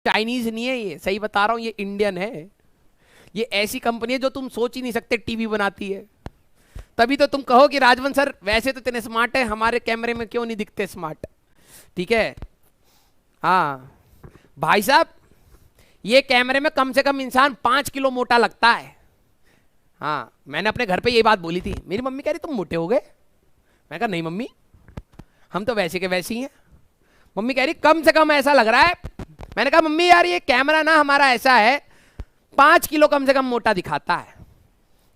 Chinese नहीं है, ये सही बता रहा हूं, ये इंडियन है। ये ऐसी कंपनी है जो तुम सोच ही नहीं सकते टीवी बनाती है। तभी तो तुम कहो कि राजवंश सर वैसे तो इतने स्मार्ट है, हमारे कैमरे में क्यों नहीं दिखते स्मार्ट। ठीक है। हाँ भाई साहब, ये कैमरे में कम से कम इंसान 5 किलो मोटा लगता है। हाँ मैंने अपने घर पे ये बात बोली थी, मेरी मम्मी कह रही तुम मोटे हो गए। मैं कहा नहीं मम्मी, हम तो वैसे के वैसे ही हैं। मम्मी कह रही कम से कम ऐसा लग रहा है। मैंने कहा मम्मी यार ये कैमरा ना हमारा ऐसा है 5 किलो कम से कम मोटा दिखाता है।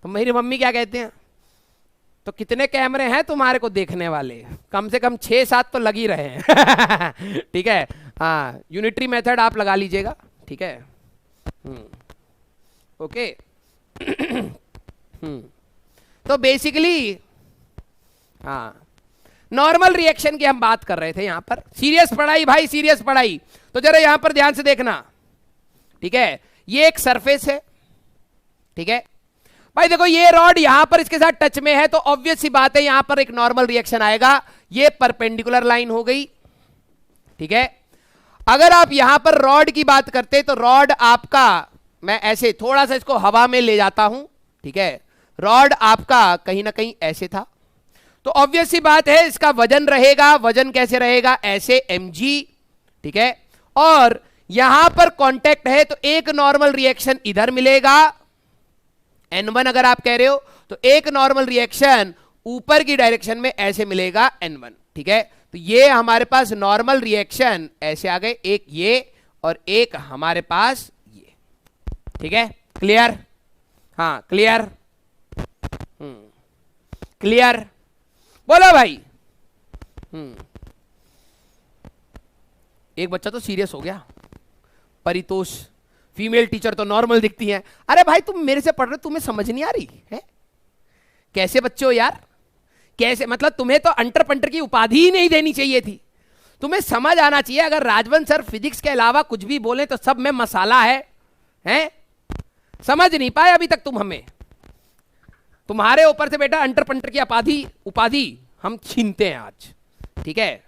तो मेरी मम्मी क्या कहते हैं, तो कितने कैमरे हैं तुम्हारे को देखने वाले, कम से कम 6-7 तो लग ही रहे हैं। ठीक है। हाँ यूनिटरी मेथड आप लगा लीजिएगा। ठीक है। ओके। तो बेसिकली हाँ नॉर्मल रिएक्शन की हम बात कर रहे थे यहां पर। सीरियस पढ़ाई भाई, सीरियस पढ़ाई। तो जरा यहां पर ध्यान से देखना। ठीक है, ये एक सरफेस है। ठीक है भाई, देखो ये रॉड यहां पर इसके साथ टच में है तो ऑब्वियस सी बात है यहां पर एक नॉर्मल रिएक्शन आएगा। ये परपेंडिकुलर लाइन हो गई। ठीक है। अगर आप यहां पर रॉड की बात करते तो रॉड आपका, मैं ऐसे थोड़ा सा इसको हवा में ले जाता हूं। ठीक है, रॉड आपका कहीं ना कहीं ऐसे था तो ऑब्वियस सी बात है इसका वजन रहेगा। वजन कैसे रहेगा, ऐसे mg। ठीक है, और यहां पर कांटेक्ट है तो एक नॉर्मल रिएक्शन इधर मिलेगा n1। अगर आप कह रहे हो तो एक नॉर्मल रिएक्शन ऊपर की डायरेक्शन में ऐसे मिलेगा n1। ठीक है, तो ये हमारे पास नॉर्मल रिएक्शन ऐसे आ गए, एक ये और एक हमारे पास ये। ठीक है, क्लियर। हाँ क्लियर। क्लियर बोलो भाई। एक बच्चा तो सीरियस हो गया, परितोष। फीमेल टीचर तो नॉर्मल दिखती हैं। अरे भाई तुम मेरे से पढ़ रहे हो, तुम्हें समझ नहीं आ रही है? कैसे बच्चे हो यार, कैसे? मतलब तुम्हें तो अंटर पंटर की उपाधि ही नहीं देनी चाहिए थी। तुम्हें समझ आना चाहिए अगर राजवंश सर फिजिक्स के अलावा कुछ भी बोले तो सब में मसाला है, हैं? समझ नहीं पाए अभी तक तुम हमें। तुम्हारे ऊपर से बेटा अंटर पंटर की उपाधि हम छीनते हैं आज। ठीक है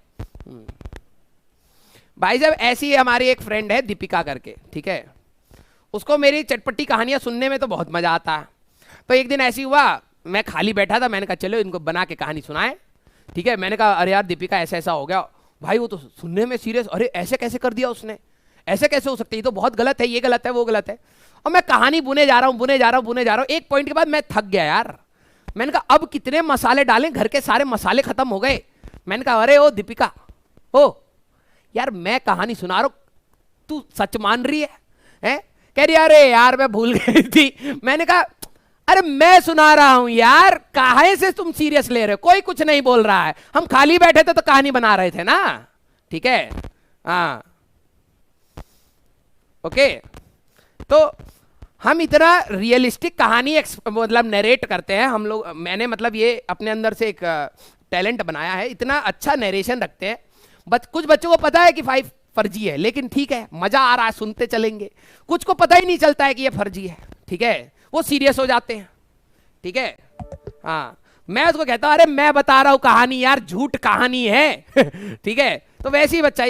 भाई साहब, ऐसी हमारी एक फ्रेंड है दीपिका करके। ठीक है, उसको मेरी चटपटी कहानियां सुनने में तो बहुत मजा आता है। तो एक दिन ऐसी हुआ, मैं खाली बैठा था, मैंने कहा चलो इनको बना के कहानी सुनाए। ठीक है, मैंने कहा अरे यार दीपिका ऐसा ऐसा हो गया। भाई वो तो सुनने में सीरियस, अरे ऐसे कैसे कर दिया उसने, ऐसे कैसे हो सकता है, ये तो बहुत गलत है, ये गलत है, वो गलत है। और मैं कहानी बुने जा रहा हूं। एक पॉइंट के बाद मैं थक गया यार। मैंने कहा अब कितने मसाले डालें, घर के सारे मसाले खत्म हो गए। मैंने कहा अरे ओ दीपिका, ओ यार मैं कहानी सुना रहा हूं, तू सच मान रही है? कह रही अरे यार मैं भूल गई थी। मैंने कहा अरे मैं सुना रहा हूं यार, काहे से तुम सीरियस ले रहे हो? कोई कुछ नहीं बोल रहा है, हम खाली बैठे थे तो कहानी बना रहे थे ना। ठीक है। हाँ ओके, तो हम इतना रियलिस्टिक कहानी मतलब नरेट करते हैं हम लोग। मैंने मतलब ये अपने अंदर से एक टैलेंट बनाया है, इतना अच्छा नरेशन रखते हैं। कुछ बच्चों को पता है कि 5 फर्जी है, लेकिन ठीक है मजा आ रहा है, सुनते चलेंगे। कुछ को पता ही नहीं चलता है कि ये फर्जी है। ठीक है, वो सीरियस हो जाते हैं। ठीक है। हाँ मैं उसको कहता हूं अरे मैं बता रहा हूं कहानी यार, झूठ कहानी है। ठीक है, तो वैसे ही बच्चा